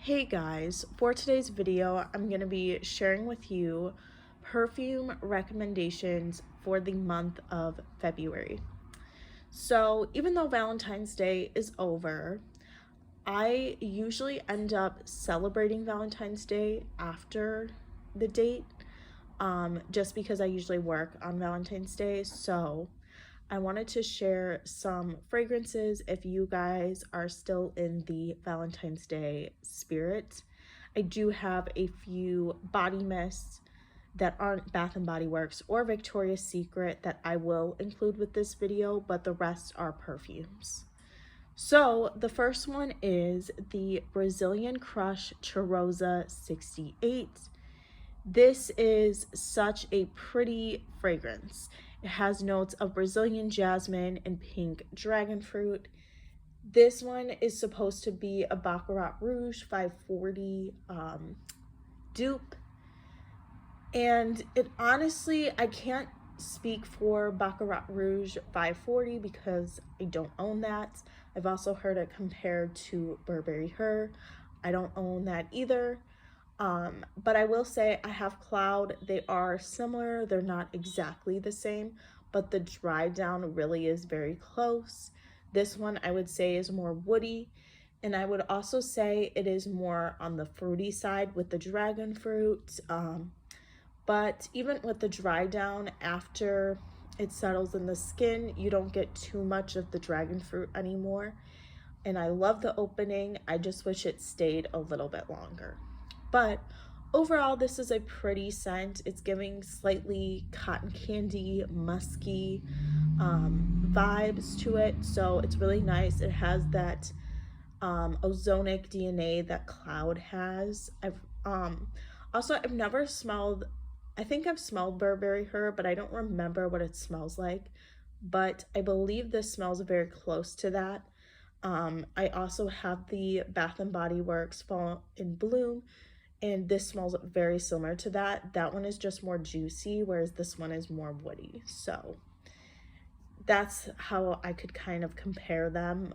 Hey guys, for today's video, I'm going to be sharing with you perfume recommendations for the month of February. So even though Valentine's Day is over, I usually end up celebrating Valentine's Day after the date, just because I usually work on Valentine's Day. So I wanted to share some fragrances if you guys are still in the Valentine's Day spirit. I do have a few body mists that aren't Bath and Body Works or Victoria's Secret that I will include with this video, but the rest are perfumes. So the first one is the Brazilian Crush Cheirosa 68. This is such a pretty fragrance. It has notes of Brazilian jasmine and pink dragon fruit. This one is supposed to be a Baccarat Rouge 540 dupe. And it honestly, I can't speak for Baccarat Rouge 540 because I don't own that. I've also heard it compared to Burberry Her. I don't own that either. But I will say I have Cloud. They are similar. They're not exactly the same, but the dry down really is very close. This one I would say is more woody, and I would also say it is more on the fruity side with the dragon fruit. But even with the dry down, after it settles in the skin, you don't get too much of the dragon fruit anymore. And I love the opening. I just wish it stayed a little bit longer. But overall, this is a pretty scent. It's giving slightly cotton candy, musky vibes to it. So it's really nice. It has that ozonic DNA that Cloud has. I've never smelled, I think I've smelled Burberry Her, but I don't remember what it smells like. But I believe this smells very close to that. I also have the Bath and Body Works Fall in Bloom, and this smells very similar to that. That one is just more juicy, whereas this one is more woody. So that's how I could kind of compare them.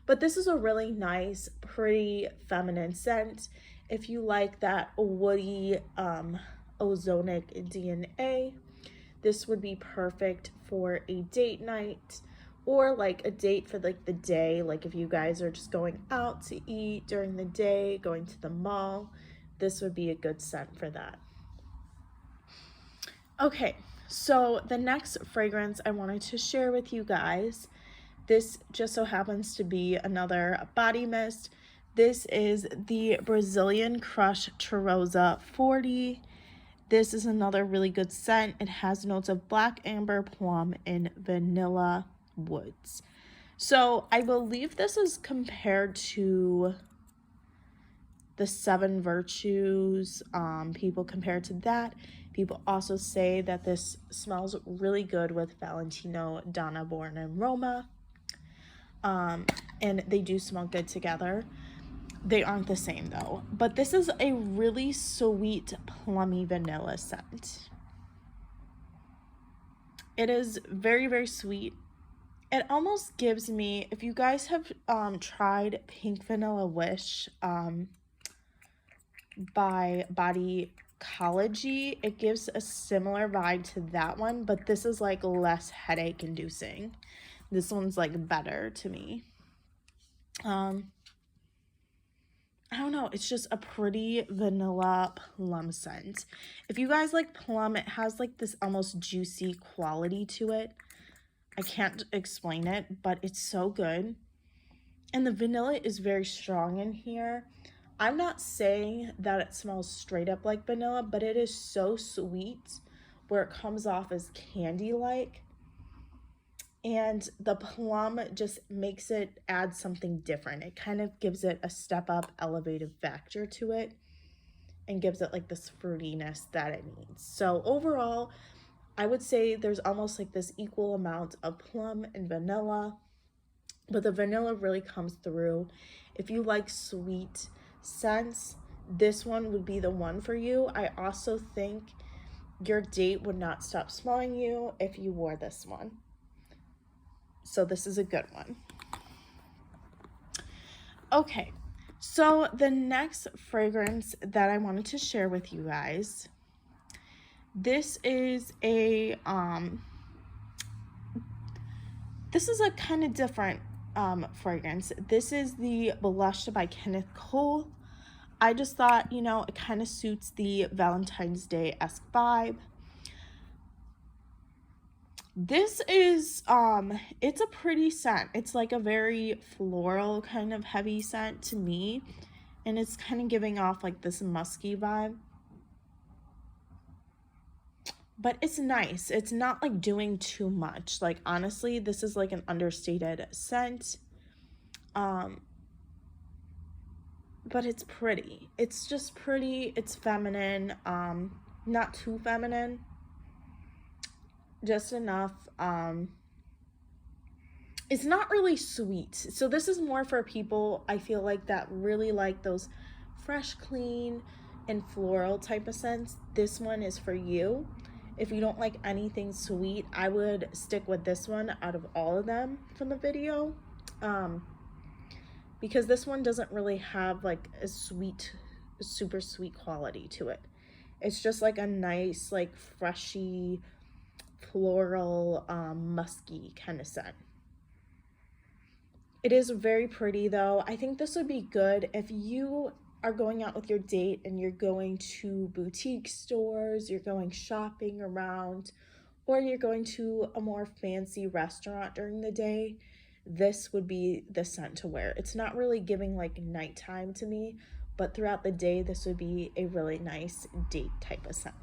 But this is a really nice, pretty feminine scent. If you like that woody, ozonic DNA, this would be perfect for a date night or like a date for like the day. Like if you guys are just going out to eat during the day, going to the mall, this would be a good scent for that. Okay, so the next fragrance I wanted to share with you guys, this just so happens to be another body mist. This is the Brazilian Crush Cheirosa 40. This is another really good scent. It has notes of black amber, plum, and vanilla woods. So I believe this is compared to the Seven Virtues. People compare it to that. People also say that this smells really good with Valentino, Donna Born, and Roma. And they do smell good together. They aren't the same though. But this is a really sweet, plummy vanilla scent. It is very, very sweet. It almost gives me, if you guys have tried Pink Vanilla Wish by Bodycology, it gives a similar vibe to that one, but this is like less headache inducing. This one's like better to me. I don't know, it's just a pretty vanilla plum scent. If you guys like plum, it has like this almost juicy quality to it. I can't explain it, but it's so good. And the vanilla is very strong in here. I'm not saying that it smells straight up like vanilla, but it is so sweet where it comes off as candy-like. And the plum just makes it add something different. It kind of gives it a step up, elevated factor to it and gives it like this fruitiness that it needs. So overall, I would say there's almost like this equal amount of plum and vanilla, but the vanilla really comes through. If you like sweet scents, this one would be the one for you. I also think your date would not stop smelling you if you wore this one. So this is a good one. Okay, So the next fragrance that I wanted to share with you guys, this is a kind of different fragrance. This is the Blush by Kenneth Cole. I just thought, you know, it kind of suits the Valentine's Day-esque vibe. This is it's a pretty scent. It's like a very floral kind of heavy scent to me, and it's kind of giving off like this musky vibe. But it's nice. It's not like doing too much. Like, honestly, this is like an understated scent. But it's pretty. It's just pretty. It's feminine. Not too feminine. Just enough. It's not really sweet. So this is more for people, I feel like, that really like those fresh, clean, and floral type of scents. This one is for you. If you don't like anything sweet, I would stick with this one out of all of them from the video. Because this one doesn't really have like a sweet, super sweet quality to it. It's just like a nice, like freshy, floral, musky kind of scent. It is very pretty though. I think this would be good if you are going out with your date and you're going to boutique stores, you're going shopping around, or you're going to a more fancy restaurant during the day. This would be the scent to wear. It's not really giving like nighttime to me, but throughout the day, this would be a really nice date type of scent.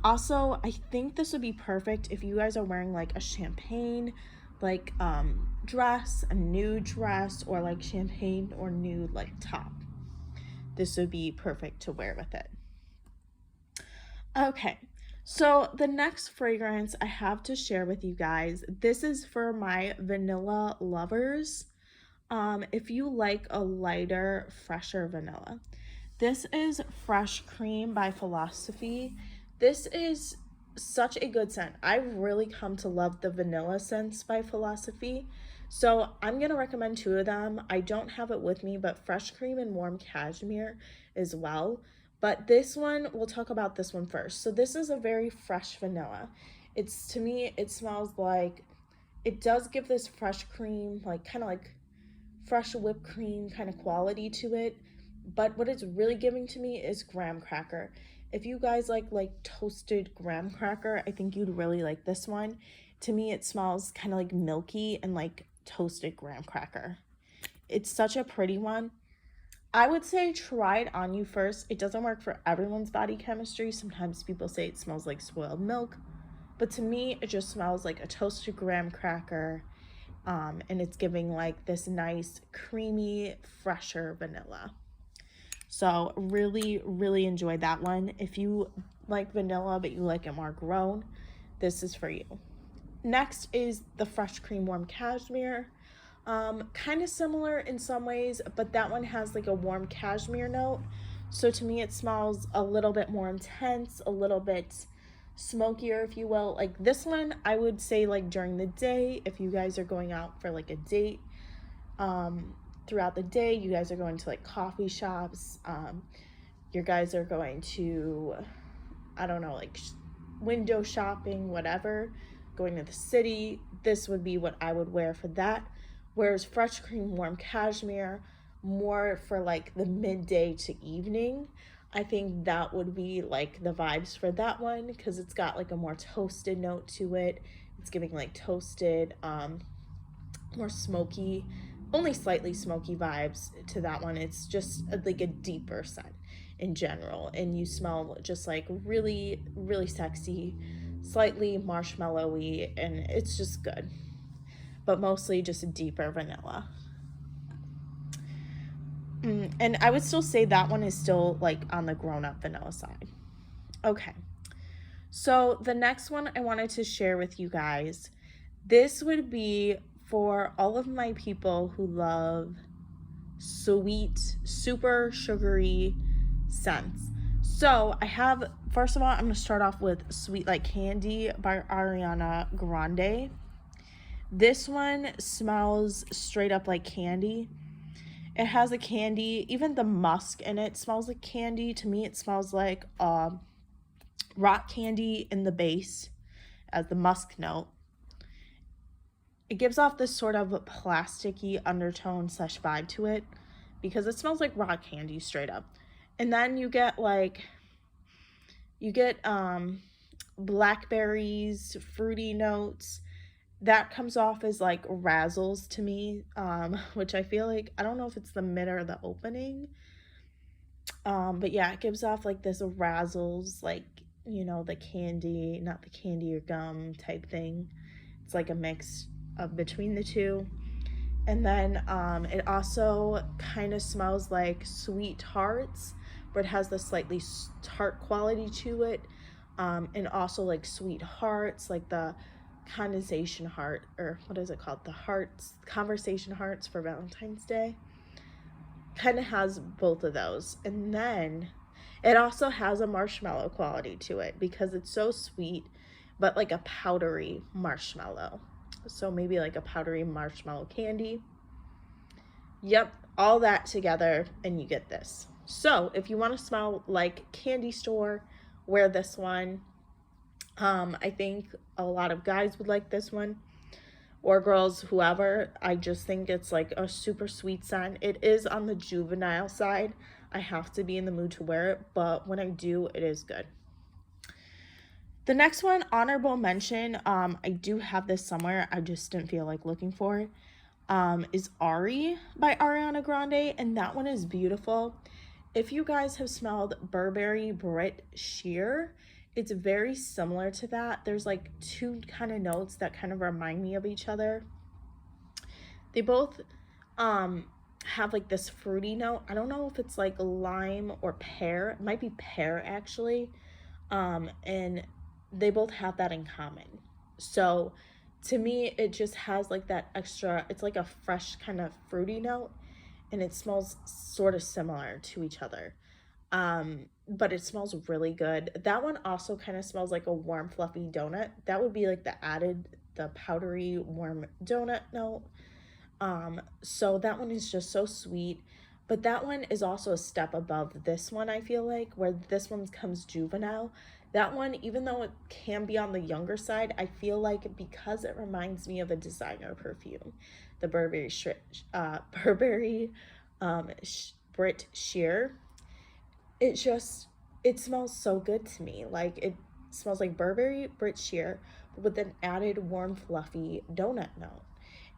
Also, I think this would be perfect if you guys are wearing like a champagne like dress, a nude dress, or like champagne or nude like top. This would be perfect to wear with it. Okay, so the next fragrance I have to share with you guys, this is for my vanilla lovers. If you like a lighter, fresher vanilla, this is Fresh Cream by Philosophy. This is such a good scent. I've really come to love the vanilla scents by Philosophy. So I'm going to recommend two of them. I don't have it with me, but Fresh Cream and Warm Cashmere as well. But this one, we'll talk about this one first. So this is a very fresh vanilla. It's, to me, it smells like, it does give this fresh cream, like kind of like fresh whipped cream kind of quality to it. But what it's really giving to me is graham cracker. If you guys like toasted graham cracker, I think you'd really like this one. To me, it smells kind of like milky and like toasted graham cracker. It's such a pretty one. I would say try it on you first. It doesn't work for everyone's body chemistry. Sometimes people say it smells like spoiled milk, but to me, it just smells like a toasted graham cracker, and it's giving like this nice, creamy, fresher vanilla. So really, really enjoyed that one. If you like vanilla, but you like it more grown, this is for you. Next is the Fresh Cream Warm Cashmere. Kind of similar in some ways, but that one has like a warm cashmere note. So to me, it smells a little bit more intense, a little bit smokier, if you will. Like this one, I would say like during the day, if you guys are going out for like a date, throughout the day, you guys are going to like coffee shops, you guys are going to, I don't know, like window shopping, whatever, going to the city, this would be what I would wear for that. Whereas Fresh Cream Warm Cashmere, more for like the midday to evening, I think that would be like the vibes for that one, because it's got like a more toasted note to it. It's giving like toasted, more smoky, only slightly smoky vibes to that one. It's just like a deeper scent in general, and you smell just like really, really sexy, slightly marshmallowy, and it's just good, but mostly just a deeper vanilla. And I would still say that one is still like on the grown-up vanilla side. Okay, so the next one I wanted to share with you guys, this would be for all of my people who love sweet, super sugary scents. So I have, first of all, I'm going to start off with Sweet Like Candy by Ariana Grande. This one smells straight up like candy. It has a candy, even the musk in it smells like candy. To me, it smells like rock candy in the base as the musk note. It gives off this sort of plasticky undertone slash vibe to it because it smells like rock candy straight up. And then you get blackberries, fruity notes. That comes off as like razzles to me, which I feel like, I don't know if it's the mid or the opening. But yeah, it gives off like this razzles, like, you know, the candy, not the candy or gum type thing. It's like a mix of between the two. And then it also kind of smells like sweet tarts, but it has the slightly tart quality to it. And also like sweet hearts, like the condensation heart, or what is it called? The hearts, conversation hearts for Valentine's Day. Kind of has both of those. And then it also has a marshmallow quality to it because it's so sweet, but like a powdery marshmallow. So maybe like a powdery marshmallow candy. Yep, all that together and you get this. So if you want to smell like candy store, wear this one. I think a lot of guys would like this one, or girls, whoever. I just think it's like a super sweet scent. It is on the juvenile side. I have to be in the mood to wear it, but when I do, it is good. The next one, honorable mention, I do have this somewhere, I just didn't feel like looking for it, is Ari by Ariana Grande, and that one is beautiful. If you guys have smelled Burberry Brit Sheer, it's very similar to that. There's like two kind of notes that kind of remind me of each other. They both have like this fruity note. I don't know if it's like lime or pear. It might be pear actually. And they both have that in common. So to me, it just has like that extra, it's like a fresh kind of fruity note, and it smells sort of similar to each other. But it smells really good. That one also kind of smells like a warm, fluffy donut. That would be like the powdery, warm donut note. So that one is just so sweet. But that one is also a step above this one, I feel like, where this one comes juvenile. That one, even though it can be on the younger side, I feel like because it reminds me of a designer perfume, the Burberry Brit Sheer, it smells so good to me. Like, it smells like Burberry Brit Sheer, but with an added warm, fluffy donut note.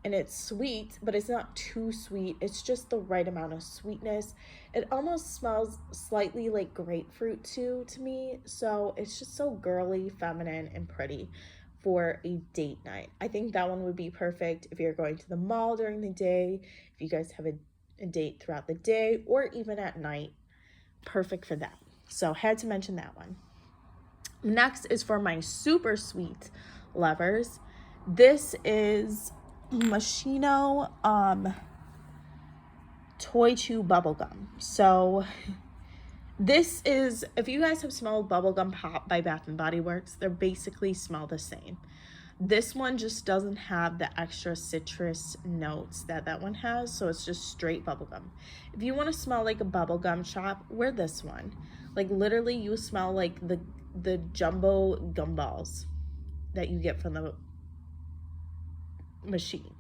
And it's sweet, but it's not too sweet. It's just the right amount of sweetness. It almost smells slightly like grapefruit too to me. So it's just so girly, feminine, and pretty for a date night. I think that one would be perfect if you're going to the mall during the day, if you guys have a date throughout the day, or even at night. Perfect for that. So had to mention that one. Next is for my super sweet lovers. This is Moschino Toy Chew Bubblegum. So this is, if you guys have smelled Bubblegum Pop by Bath & Body Works, they basically smell the same. This one just doesn't have the extra citrus notes that one has, so it's just straight bubblegum. If you want to smell like a bubblegum shop, wear this one. Like literally you smell like the jumbo gumballs that you get from the machine.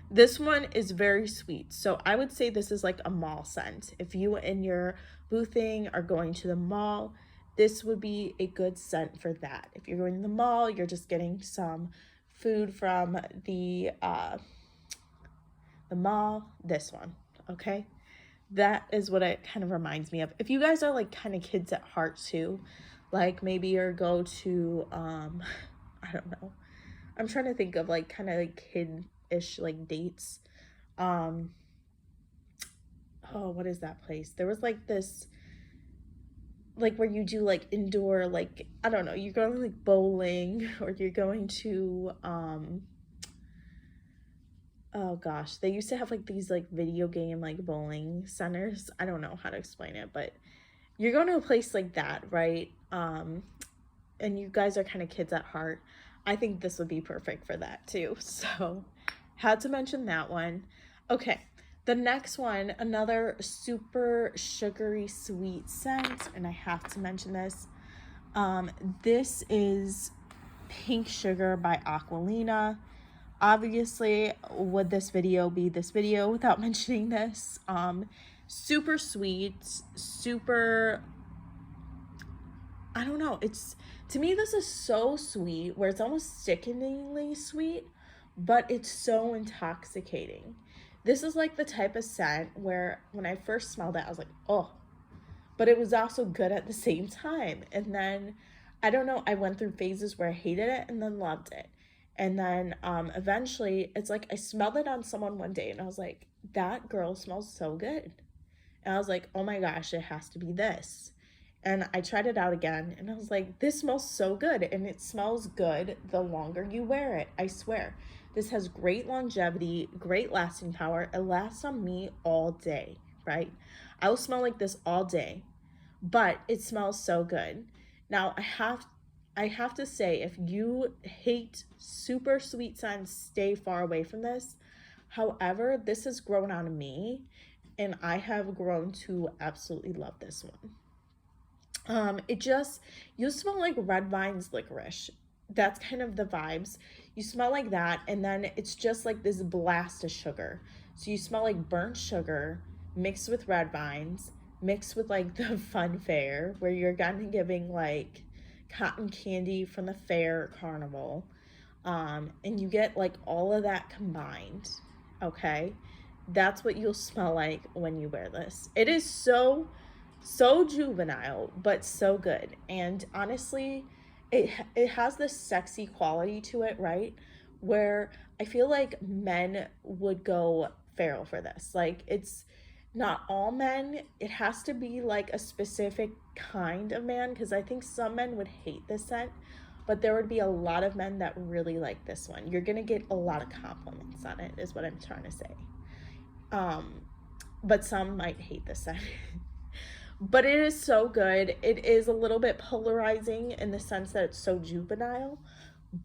This one is very sweet, so I would say this is like a mall scent. If you and your boo thing are going to the mall, this would be a good scent for that. If you're going to the mall, you're just getting some food from the mall, this one, okay? That is what it kind of reminds me of. If you guys are like kind of kids at heart too, like maybe you're go to, I don't know. I'm trying to think of like kind of like kid-ish like dates. Oh, what is that place? There was like this, like where you do like indoor, like, I don't know, you're going like bowling, or you're going to, oh gosh, they used to have like these like video game like bowling centers. I don't know how to explain it, but you're going to a place like that, right? And you guys are kind of kids at heart. I think this would be perfect for that too. So had to mention that one. Okay, the next one, another super sugary sweet scent, and I have to mention this. This is Pink Sugar by Aquilina. Obviously, would this video be this video without mentioning this? Super sweet, super, I don't know, it's, to me this is so sweet where it's almost sickeningly sweet, but it's so intoxicating. This is like the type of scent where when I first smelled it I was like, oh, but it was also good at the same time. And then I don't know, I went through phases where I hated it and then loved it. And then eventually it's like I smelled it on someone one day and I was like, that girl smells so good. And I was like, oh my gosh, it has to be this. And I tried it out again and I was like, this smells so good. And it smells good the longer you wear it, I swear. This has great longevity, great lasting power. It lasts on me all day, right? I will smell like this all day, but it smells so good. Now I have to say, if you hate super sweet scents, stay far away from this. However, this has grown on me and I have grown to absolutely love this one. It just, you smell like red vines licorice. That's kind of the vibes. You smell like that, and then it's just like this blast of sugar. So you smell like burnt sugar mixed with red vines, mixed with like the fun fair, where you're kind of giving like cotton candy from the fair carnival. And you get like all of that combined, okay? That's what you'll smell like when you wear this. It is so juvenile but so good, and honestly it has this sexy quality to it, right, where I feel like men would go feral for this. Like, it's not all men, it has to be like a specific kind of man, because I think some men would hate this scent, but there would be a lot of men that really like this one. You're gonna get a lot of compliments on it is what I'm trying to say. But some might hate this scent. But it is so good. It is a little bit polarizing in the sense that it's so juvenile,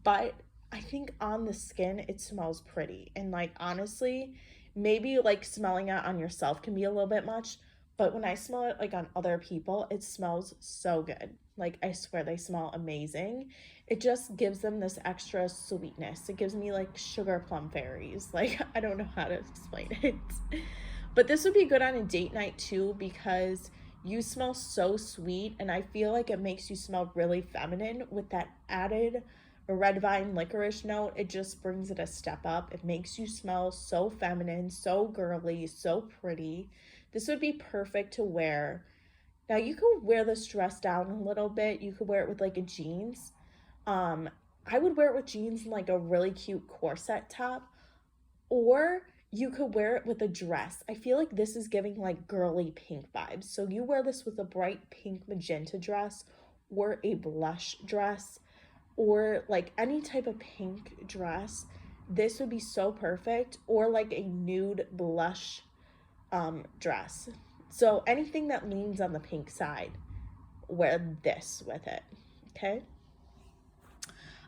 but I think on the skin it smells pretty. And like, honestly, maybe like smelling it on yourself can be a little bit much, but when I smell it like on other people, it smells so good. Like, I swear they smell amazing. It just gives them this extra sweetness. It gives me like sugar plum fairies. Like, I don't know how to explain it. But this would be good on a date night too, because you smell so sweet and I feel like it makes you smell really feminine with that added red vine licorice note. It just brings it a step up. It makes you smell so feminine, so girly, so pretty. This would be perfect to wear. Now you could wear this dress down a little bit. You could wear it with like a jeans. I would wear it with jeans and like a really cute corset top, or you could wear it with a dress. I feel like this is giving like girly pink vibes. So you wear this with a bright pink magenta dress or a blush dress or like any type of pink dress. This would be so perfect, or like a nude blush dress. So anything that leans on the pink side, wear this with it. Okay?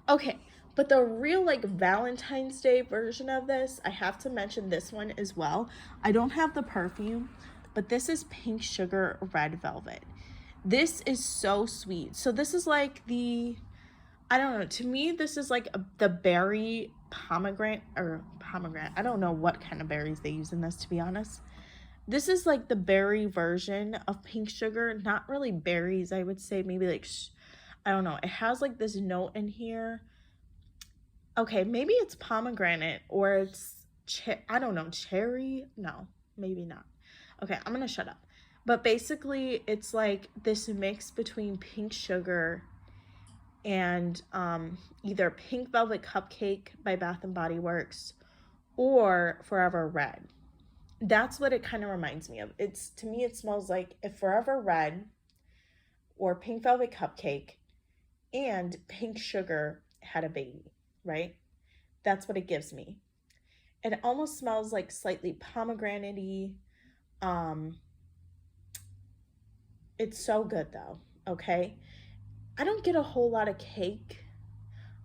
Okay, but the real like Valentine's Day version of this, I have to mention this one as well. I don't have the perfume, but this is Pink Sugar Red Velvet. This is so sweet. So this is like the, I don't know, to me this is like the berry pomegranate, or pomegranate. I don't know what kind of berries they use in this, to be honest. This is like the berry version of Pink Sugar. Not really berries, I would say, maybe like I don't know. It has like this note in here. Okay, maybe it's pomegranate, or it's I don't know, cherry? No, maybe not. Okay, I'm gonna shut up. But basically, it's like this mix between Pink Sugar and either Pink Velvet Cupcake by Bath and Body Works or Forever Red. That's what it kind of reminds me of. It's, to me, it smells like if Forever Red or Pink Velvet Cupcake and Pink Sugar had a baby, right? That's what it gives me. It almost smells like slightly pomegranate-y. It's so good though, okay? I don't get a whole lot of cake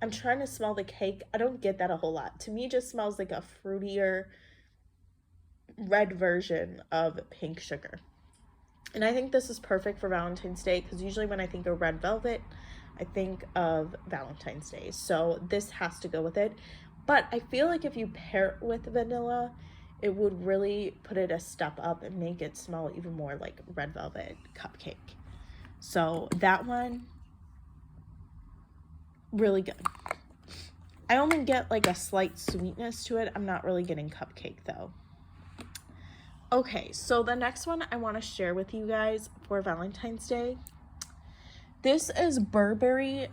I'm trying to smell the cake. I don't get that a whole lot. To me, it just smells like a fruitier red version of pink sugar. And I think this is perfect for Valentine's Day because usually when I think of red velvet, I think of Valentine's Day. So this has to go with it. But I feel like if you pair it with vanilla, it would really put it a step up and make it smell even more like red velvet cupcake. So that one, really good. I only get like a slight sweetness to it. I'm not really getting cupcake though. Okay, so the next one I want to share with you guys for Valentine's Day. This is Burberry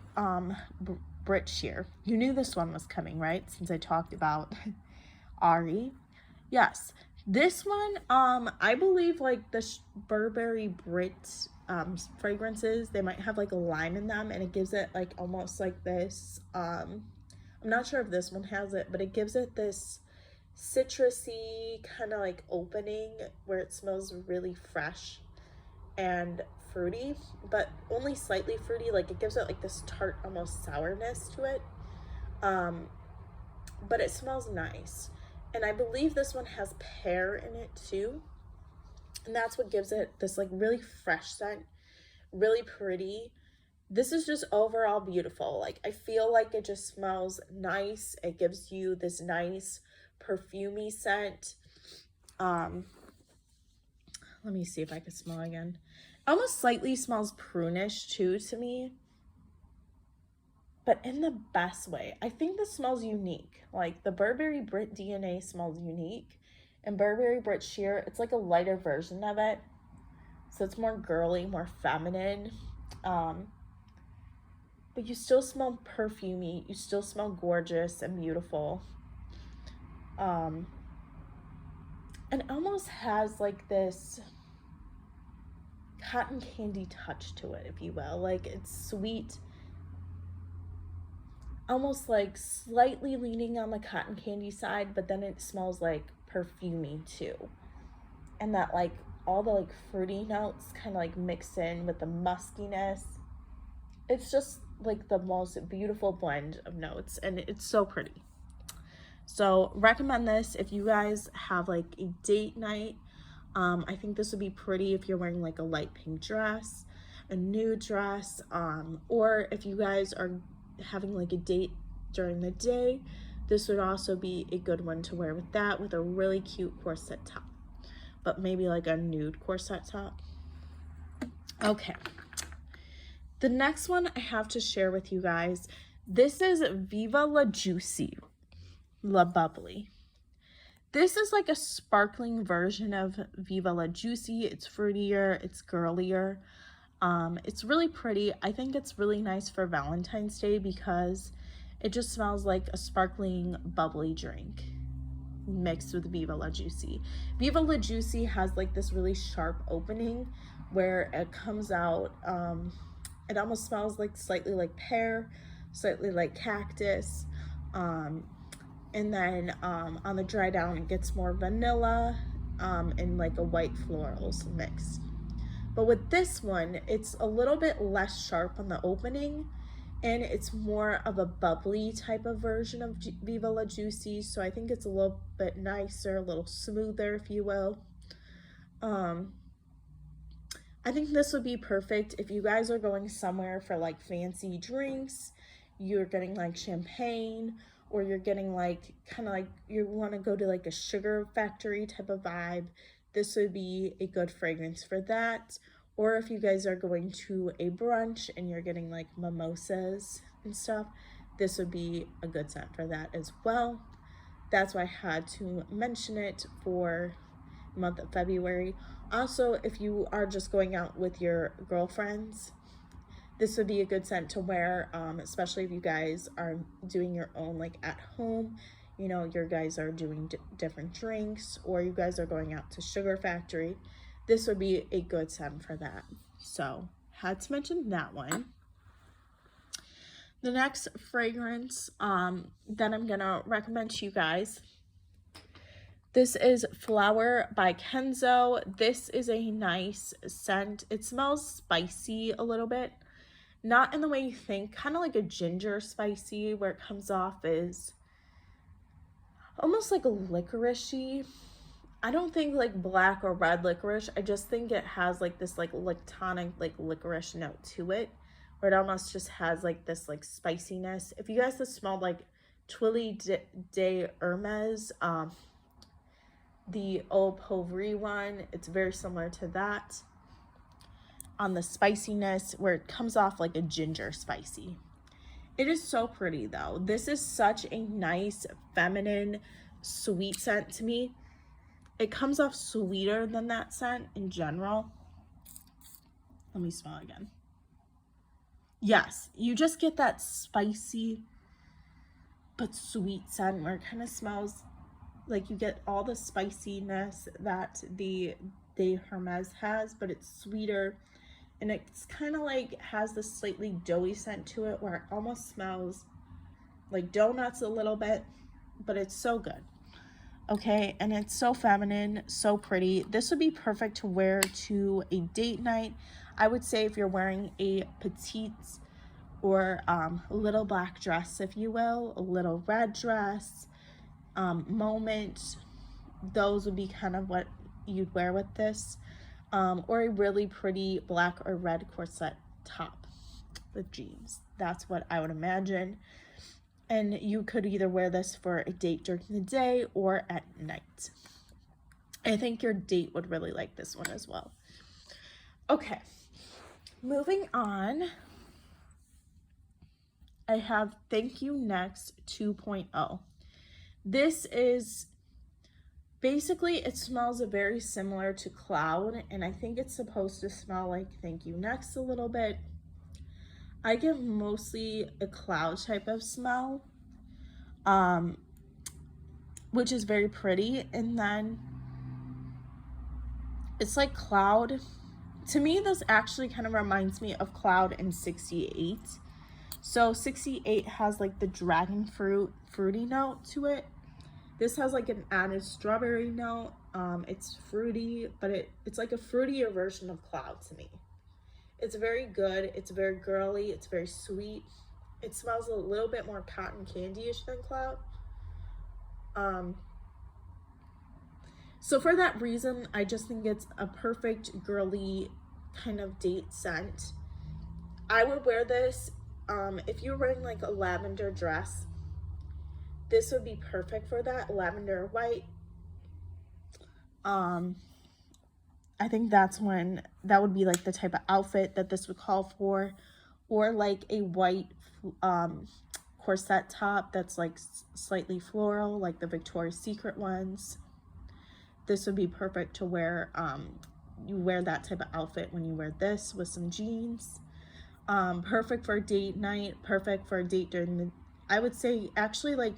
Brit Sheer. You knew this one was coming, right? Since I talked about Ari. Yes, this one, I believe like the Burberry Brit fragrances, they might have like a lime in them, and it gives it like almost like this, I'm not sure if this one has it, but it gives it this citrusy kind of like opening where it smells really fresh and fruity, but only slightly fruity. Like it gives it like this tart, almost sourness to it, but it smells nice. And I believe this one has pear in it too, and that's what gives it this like really fresh scent, really pretty. This is just overall beautiful. Like I feel like it just smells nice. It gives you this nice perfumey scent. Let me see if I can smell again. It almost slightly smells prunish too to me, but in the best way. I think this smells unique. Like the Burberry Brit DNA smells unique, and Burberry Brit Sheer, it's like a lighter version of it, so it's more girly, more feminine, but you still smell perfumey. You still smell gorgeous and beautiful. And it almost has like this cotton candy touch to it, if you will. Like it's sweet, almost like slightly leaning on the cotton candy side, but then it smells like perfumey too. And that like all the like fruity notes kind of like mix in with the muskiness. It's just like the most beautiful blend of notes, and it's so pretty. So recommend this if you guys have like a date night. I think this would be pretty if you're wearing like a light pink dress, a nude dress, or if you guys are having like a date during the day, this would also be a good one to wear with that, with a really cute corset top, but maybe like a nude corset top. Okay, the next one I have to share with you guys, this is Viva La Juicy La Bubbly. This is like a sparkling version of Viva La Juicy. It's fruitier, it's girlier. It's really pretty. I think it's really nice for Valentine's Day because it just smells like a sparkling bubbly drink mixed with Viva La Juicy. Viva La Juicy has like this really sharp opening where it comes out. It almost smells like slightly like pear, slightly like cactus. And then on the dry down, it gets more vanilla and like a white florals mix. But with this one, it's a little bit less sharp on the opening, and it's more of a bubbly type of version of Viva La Juicy. So I think it's a little bit nicer, a little smoother, if you will. I think this would be perfect if you guys are going somewhere for like fancy drinks, you're getting like champagne, or you're getting like kind of like you want to go to like a sugar factory type of vibe. This would be a good fragrance for that. Or if you guys are going to a brunch and you're getting like mimosas and stuff, this would be a good scent for that as well. That's why I had to mention it for the month of February. Also, if you are just going out with your girlfriends, this would be a good scent to wear, especially if you guys are doing your own like at home, you know, your guys are doing different drinks, or you guys are going out to Sugar Factory. This would be a good scent for that. So had to mention that one. The next fragrance that I'm gonna recommend to you guys, this is Flower by Kenzo. This is a nice scent. It smells spicy a little bit. Not in the way you think, kind of like a ginger spicy, where it comes off as almost like a licoricey. I don't think like black or red licorice. I just think it has like this like lactonic like licorice note to it, where it almost just has like this like spiciness. If you guys have smelled like Twilly de Hermes, the Eau Pauvre one, it's very similar to that on the spiciness, where it comes off like a ginger spicy. It is so pretty though. This is such a nice feminine sweet scent to me. It comes off sweeter than that scent in general. Let me smell again. Yes, you just get that spicy but sweet scent where it kind of smells like you get all the spiciness that the De Hermes has, but it's sweeter, and it's kind of like has this slightly doughy scent to it where it almost smells like donuts a little bit, but it's so good. Okay, and it's so feminine, so pretty. This would be perfect to wear to a date night. I would say if you're wearing a petite or little black dress, if you will, a little red dress, moment, those would be kind of what you'd wear with this, or a really pretty black or red corset top with jeans. That's what I would imagine. And you could either wear this for a date during the day or at night. I think your date would really like this one as well. Okay, moving on. I have Thank You Next 2.0. This is basically, it smells very similar to Cloud, and I think it's supposed to smell like Thank You Next a little bit. I get mostly a Cloud type of smell, which is very pretty. And then it's like Cloud. To me, this actually kind of reminds me of Cloud in 68. So 68 has like the dragon fruity note to it. This has like an added strawberry note. It's fruity, but it's like a fruitier version of Cloud to me. It's very good. It's very girly. It's very sweet. It smells a little bit more cotton candy-ish than Cloud. So for that reason, I just think it's a perfect girly kind of date scent. I would wear this if you're wearing like a lavender dress. This would be perfect for that, lavender or white. I think that would be like the type of outfit that this would call for, or like a white corset top that's like slightly floral, like the Victoria's Secret ones. This would be perfect to wear. You wear that type of outfit when you wear this with some jeans. Perfect for a date night, perfect for a date during the, I would say actually, like,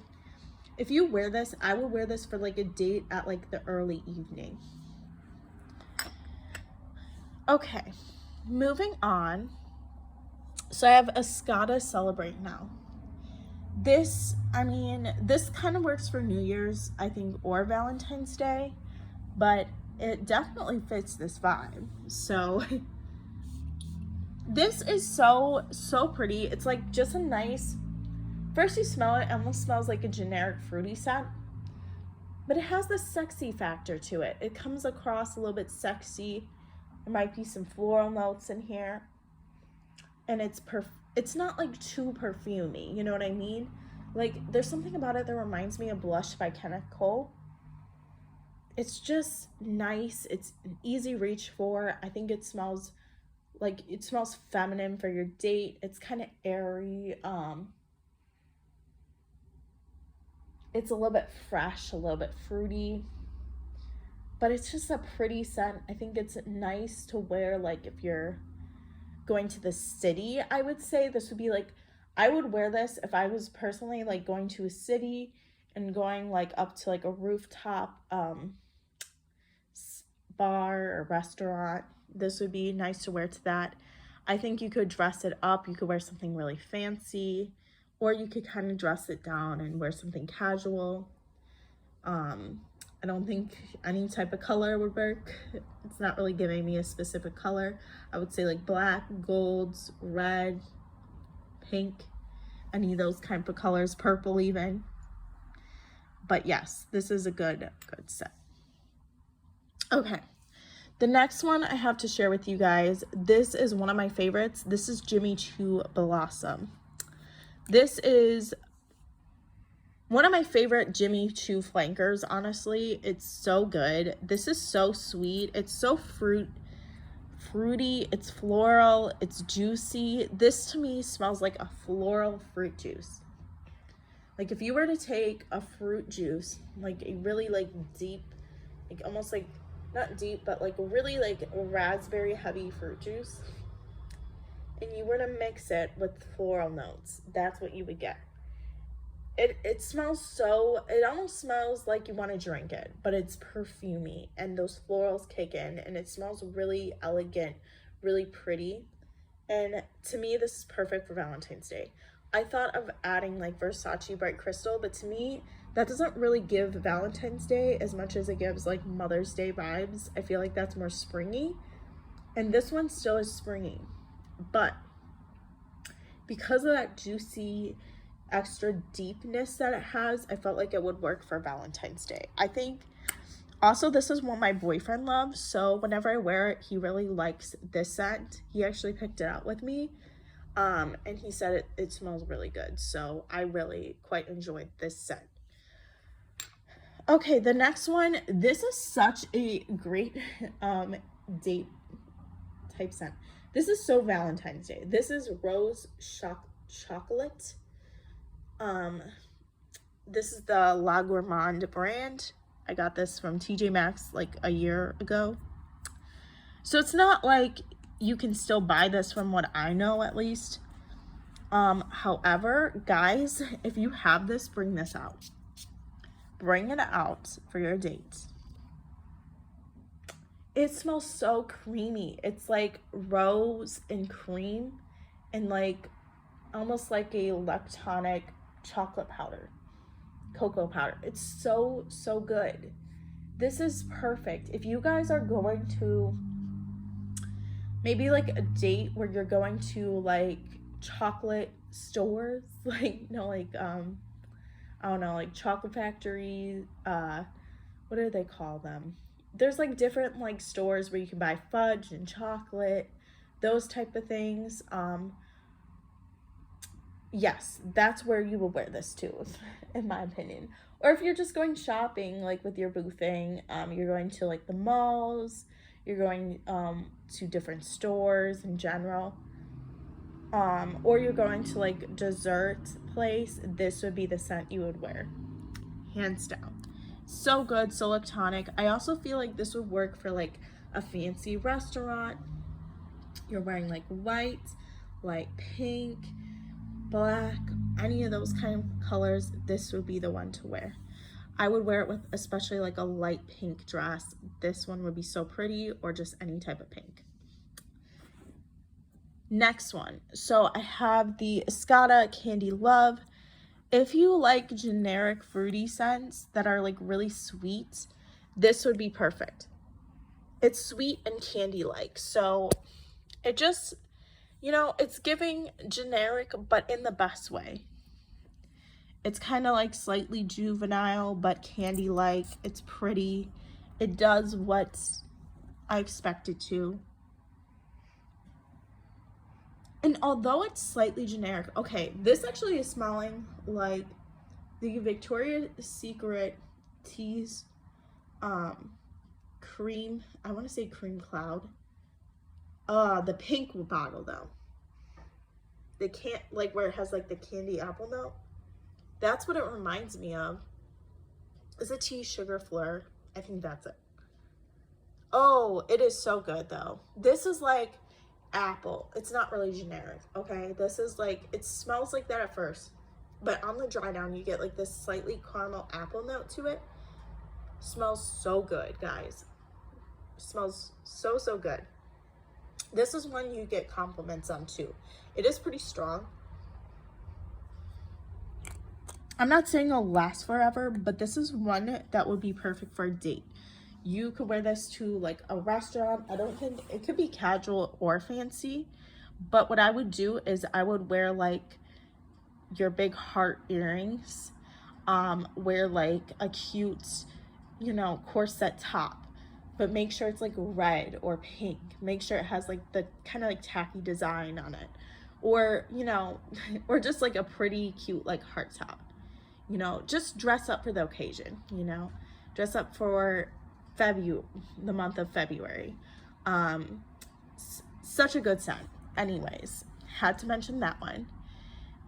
if you wear this, I would wear this for like a date at like the early evening. Okay, moving on. So I have Escada Celebrate Now. This, I mean, this kind of works for New Year's, I think, or Valentine's Day, but it definitely fits this vibe. So this is so pretty. It's like just a nice, first you smell it, it almost smells like a generic fruity scent, but it has this sexy factor to it. It comes across a little bit sexy. There might be some floral notes in here, and it's not like too perfumey, you know what I mean? Like, there's something about it that reminds me of Blush by Kenneth Cole. It's just nice. It's an easy reach for. I think it smells feminine for your date. It's kind of airy. It's a little bit fresh, a little bit fruity, but it's just a pretty scent. I think it's nice to wear like if you're going to the city. I would say this would be like, I would wear this if I was personally like going to a city and going like up to like a rooftop bar or restaurant. This would be nice to wear to that. I think you could dress it up. You could wear something really fancy, or you could kind of dress it down and wear something casual. I don't think any type of color would work. It's not really giving me a specific color. I would say like black, golds, red, pink, any of those kind of colors, purple even. But yes, this is a good set. Okay, the next one I have to share with you guys, this is one of my favorites. This is Jimmy Choo Blossom. This is one of my favorite Jimmy Choo flankers, honestly. It's so good. This is so sweet. It's so fruity, it's floral, it's juicy. This to me smells like a floral fruit juice. Like if you were to take a fruit juice, like a really like deep, like almost like, not deep, but like really like raspberry heavy fruit juice, and you were to mix it with floral notes, that's what you would get. It smells so, it almost smells like you want to drink it, but it's perfumey, and those florals kick in, and it smells really elegant, really pretty. And to me, this is perfect for Valentine's Day. I thought of adding like Versace Bright Crystal, but to me, that doesn't really give Valentine's Day as much as it gives like Mother's Day vibes. I feel like that's more springy, and this one still is springy, but because of that juicy extra deepness that it has, I felt like it would work for Valentine's Day. I think also this is one my boyfriend loves, so whenever I wear it, he really likes this scent. He actually picked it out with me, and he said it smells really good, so I really quite enjoyed this scent. Okay, the next one, this is such a great date type scent. This is so Valentine's Day. This is Rose Chocolate. This is the La Gourmande brand. I got this from TJ Maxx like a year ago. So it's not like you can still buy this, from what I know at least. However, guys, if you have this, bring this out. Bring it out for your dates. It smells so creamy. It's like rose and cream, and like almost like a lactonic chocolate powder, cocoa powder. It's so good. This is perfect if you guys are going to maybe like a date where you're going to like chocolate stores, like, you know, like I don't know, like chocolate factory, what do they call them? There's like different like stores where you can buy fudge and chocolate, those type of things. Yes, that's where you will wear this to, in my opinion. Or if you're just going shopping, like with your boo thing, you're going to like the malls, you're going to different stores in general, or you're going to like dessert place, this would be the scent you would wear, hands down. So good, so lactonic. I also feel like this would work for like a fancy restaurant. You're wearing like white, light pink, black, any of those kind of colors, this would be the one to wear. I would wear it with especially like a light pink dress. This one would be so pretty, or just any type of pink. Next one, so I have the Escada Candy Love. If you like generic fruity scents that are like really sweet, this would be perfect. It's sweet and candy-like, so it just, you know, it's giving generic, but in the best way. It's kind of like slightly juvenile, but candy-like. It's pretty. It does what I expect it to. And although it's slightly generic, okay, this actually is smelling like the Victoria's Secret Tease cream, I want to say cream cloud. The pink bottle though. The can't, like where it has like the candy apple note. That's what it reminds me of. It's a tea sugar fleur. I think that's it. Oh, it is so good though. This is like apple. It's not really generic, okay? This is like, it smells like that at first, but on the dry down you get like this slightly caramel apple note to it. Smells so good, guys. Smells so good. This is one you get compliments on too. It is pretty strong. I'm not saying it'll last forever, but this is one that would be perfect for a date. You could wear this to like a restaurant. I don't think it could be casual or fancy, but what I would do is I would wear like your big heart earrings, wear like a cute, you know, corset top, but make sure it's like red or pink. Make sure it has like the kind of like tacky design on it, or you know, or just like a pretty cute like heart top. You know, just dress up for the occasion. You know, dress up for the month of February. Such a good scent. Anyways, had to mention that one.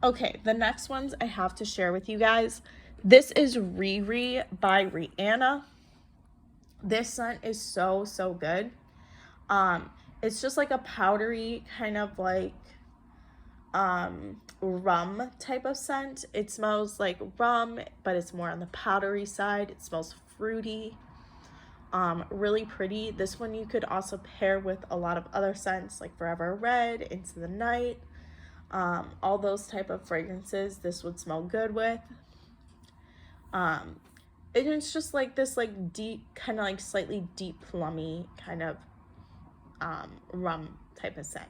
Okay, the next ones I have to share with you guys. This is Riri by Rihanna. This scent is so, so good. It's just like a powdery kind of like rum type of scent. It smells like rum, but it's more on the powdery side. It smells fruity. Really pretty. This one you could also pair with a lot of other scents like Forever Red, Into the Night, all those type of fragrances this would smell good with. And it's just like this like deep, kind of like slightly deep plummy kind of rum type of scent.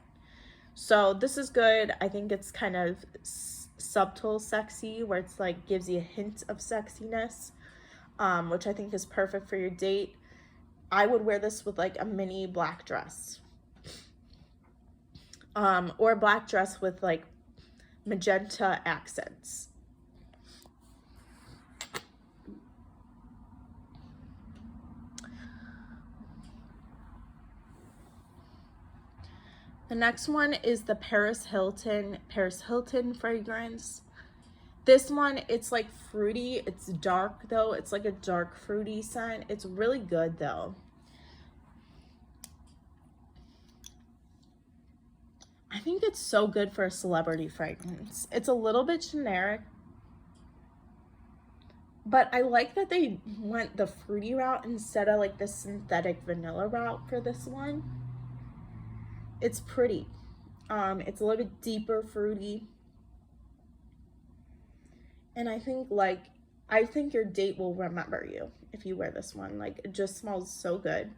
So this is good. I think it's kind of subtle sexy, where it's like gives you a hint of sexiness, which I think is perfect for your date. I would wear this with like a mini black dress, or a black dress with like magenta accents. The next one is the Paris Hilton fragrance. This one, it's like fruity. It's dark though. It's like a dark fruity scent. It's really good though. I think it's so good for a celebrity fragrance. It's a little bit generic, but I like that they went the fruity route instead of like the synthetic vanilla route for this one. It's pretty. It's a little bit deeper fruity. And I think your date will remember you if you wear this one. Like, it just smells so good.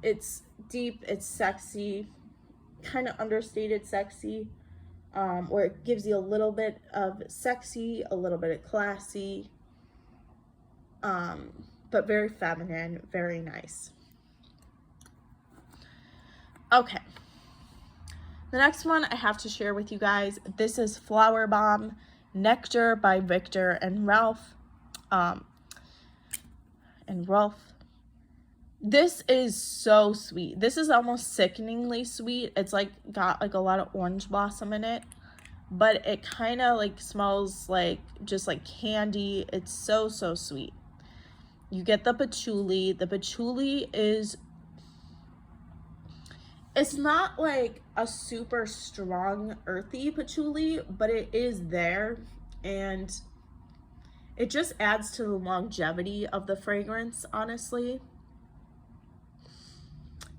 It's deep, it's sexy, kind of understated sexy, where it gives you a little bit of sexy, a little bit of classy, but very feminine, very nice. Okay. The next one I have to share with you guys, this is Flower Bomb Nectar by Viktor and Rolf. This is so sweet. This is almost sickeningly sweet. It's like got like a lot of orange blossom in it, but it kind of like smells like just like candy. It's so, so sweet. You get the patchouli. The patchouli is, it's not like a super strong earthy patchouli, but it is there, and it just adds to the longevity of the fragrance, honestly.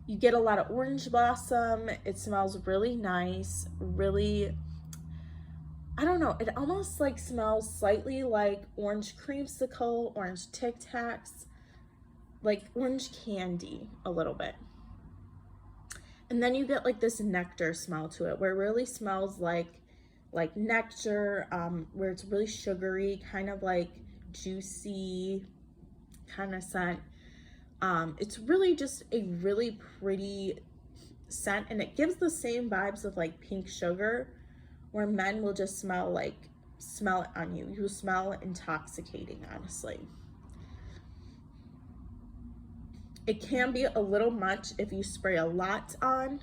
You get a lot of orange blossom. It smells really nice, really, I don't know, it almost like smells slightly like orange creamsicle, orange Tic Tacs, like orange candy a little bit. And then you get like this nectar smell to it, where it really smells like nectar, where it's really sugary, kind of like juicy kind of scent. It's really just a really pretty scent, and it gives the same vibes of like pink sugar, where men will just smell it on you. You smell intoxicating, honestly. It can be a little much if you spray a lot on,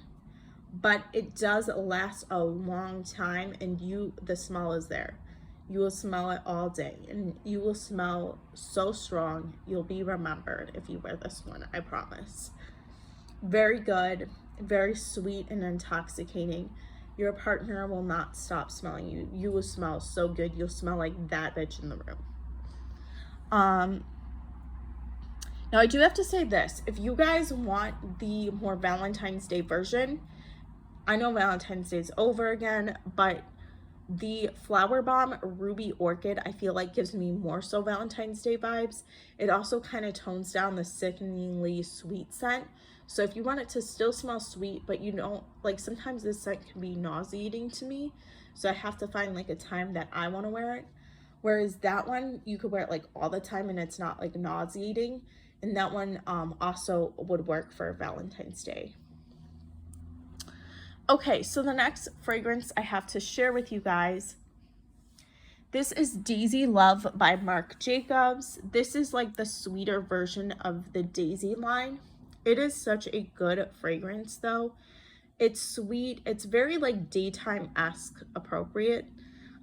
but it does last a long time, and the smell is there. You will smell it all day, and you will smell so strong. You'll be remembered if you wear this one, I promise. Very good, very sweet and intoxicating. Your partner will not stop smelling you. You will smell so good. You'll smell like that bitch in the room. Now, I do have to say this. If you guys want the more Valentine's Day version, I know Valentine's Day is over again, but The Flower Bomb Ruby Orchid, I feel like gives me more so Valentine's Day vibes. It also kind of tones down the sickeningly sweet scent. So if you want it to still smell sweet, but you don't, like sometimes this scent can be nauseating to me. So I have to find like a time that I want to wear it. Whereas that one, you could wear it like all the time and it's not like nauseating. And that one also would work for Valentine's Day. Okay, so the next fragrance I have to share with you guys, this is Daisy Love by Marc Jacobs. This is like the sweeter version of the Daisy line. It is such a good fragrance though. It's sweet. It's very like daytime-esque appropriate.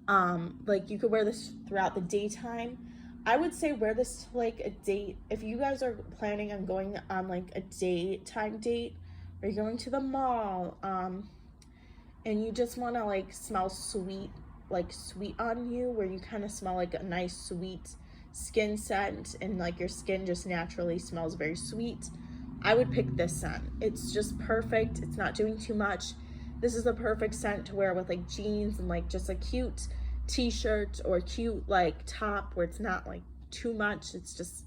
Like you could wear this throughout the daytime. I would say wear this to like a date. If you guys are planning on going on like a daytime date, or you're going to the mall, and you just want to like smell sweet, like sweet on you, where you kind of smell like a nice sweet skin scent and like your skin just naturally smells very sweet, I would pick this scent. It's just perfect. It's not doing too much. This is the perfect scent to wear with like jeans and like just a cute t-shirt or cute like top where it's not like too much. It's just,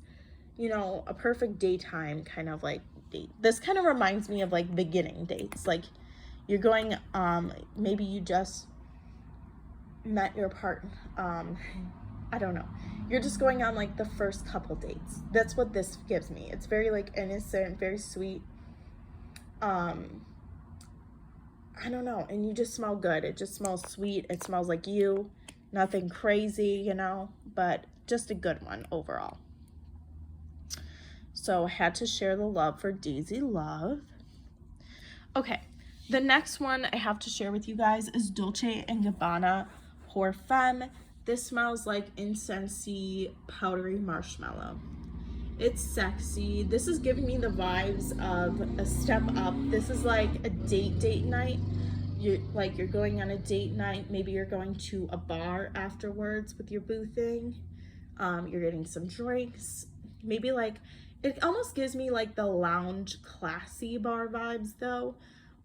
you know, a perfect daytime kind of like date. This kind of reminds me of like beginning dates. Like you're going, maybe you just met your partner, I don't know. You're just going on like the first couple dates. That's what this gives me. It's very like innocent, very sweet. I don't know. And you just smell good. It just smells sweet. It smells like you. Nothing crazy, you know, but just a good one overall. So I had to share the love for Daisy Love. Okay. The next one I have to share with you guys is Dolce & Gabbana Pour Femme. This smells like incensey, powdery marshmallow. It's sexy. This is giving me the vibes of a step up. This is like a date night. You're going on a date night. Maybe you're going to a bar afterwards with your boo thing. You're getting some drinks. Maybe like, it almost gives me like the lounge classy bar vibes though.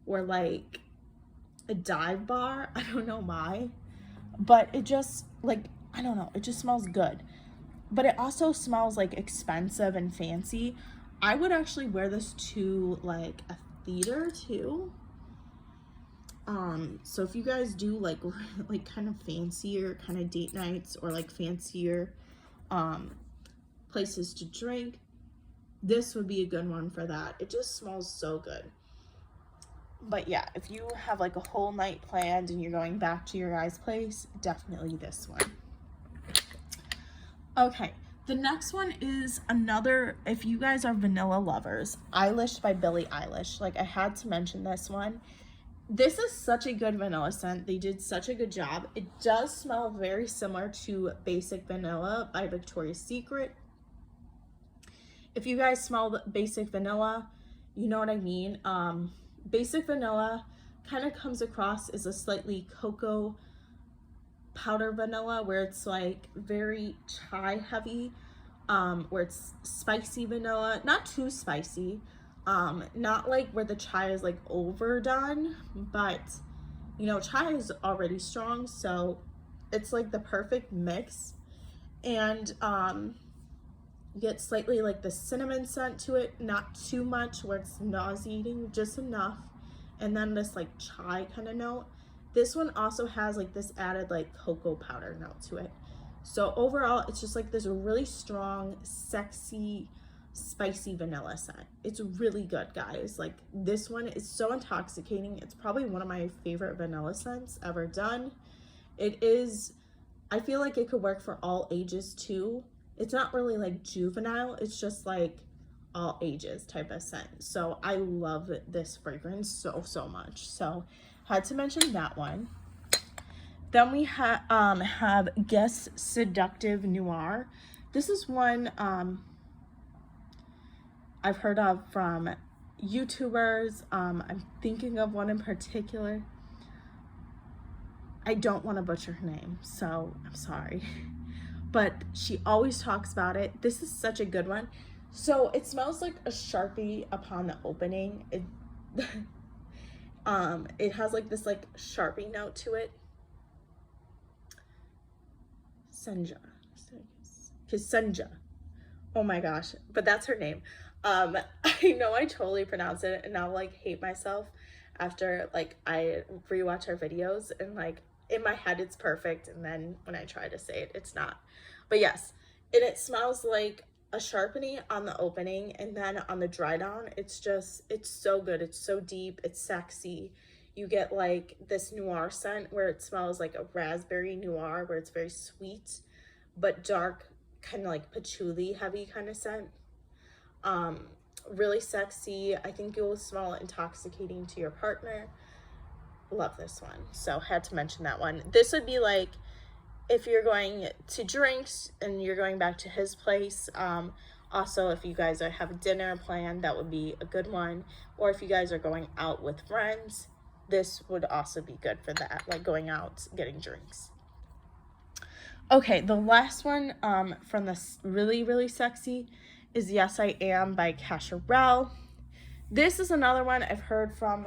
Or like a dive bar. I don't know why, but it just like, I don't know, it just smells good. But it also smells like expensive and fancy. I would actually wear this to like a theater too. So if you guys do like kind of fancier kind of date nights or like fancier places to drink, this would be a good one for that. It just smells so good. But yeah, if you have like a whole night planned and you're going back to your guy's place, definitely this one. Okay, the next one is another, if you guys are vanilla lovers, Eilish by Billie Eilish. Like I had to mention this one. This is such a good vanilla scent. They did such a good job. It does smell very similar to Basic Vanilla by Victoria's Secret. If you guys smell the Basic Vanilla, you know what I mean. Basic Vanilla kind of comes across as a slightly cocoa powder vanilla, where it's like very chai heavy, where it's spicy vanilla, not too spicy, not like where the chai is like overdone, but you know, chai is already strong, so it's like the perfect mix. And get slightly like the cinnamon scent to it, not too much where it's nauseating, just enough. And then this like chai kind of note. This one also has like this added like cocoa powder note to it. So overall, it's just like this really strong, sexy, spicy vanilla scent. It's really good, guys. Like this one is so intoxicating. It's probably one of my favorite vanilla scents ever done. It is, I feel like it could work for all ages too. It's not really like juvenile, it's just like all ages type of scent. So I love this fragrance so much. So had to mention that one. Then we have Guess Seductive Noir. This is one I've heard of from YouTubers. I'm thinking of one in particular. I don't want to butcher her name, so I'm sorry. But she always talks about it. This is such a good one. So it smells like a Sharpie upon the opening. It has like this like Sharpie note to it. Kisenja. Oh my gosh, but that's her name. I know I totally pronounce it and now like hate myself after like I rewatch her videos and like in my head it's perfect and then when I try to say it, it's not. But yes, and it smells like a Sharpie on the opening and then on the dry down, it's so good. It's so deep, it's sexy. You get like this noir scent where it smells like a raspberry noir where it's very sweet but dark, kind of like patchouli heavy kind of scent. Really sexy. I think it will smell intoxicating to your partner. Love this one, so had to mention that one. This would be like if you're going to drinks and you're going back to his place. Also, if you guys have a dinner planned, that would be a good one. Or if you guys are going out with friends, this would also be good for that, like going out getting drinks. Okay, the last one from this really sexy is Yes I Am by Cacharel. This is another one I've heard from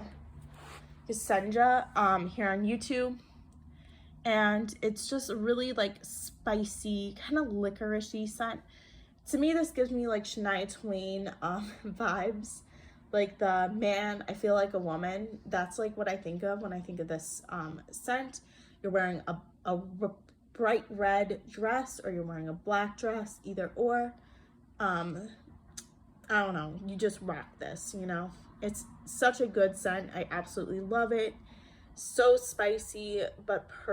Kisenja here on YouTube. And it's just really like spicy, kind of licoricey scent. To me, this gives me like Shania Twain vibes. Like the man, I feel like a woman. That's like what I think of when I think of this scent. You're wearing a bright red dress or you're wearing a black dress, either or. I don't know, you just rock this, you know. It's such a good scent. I absolutely love it. So spicy, but perfect.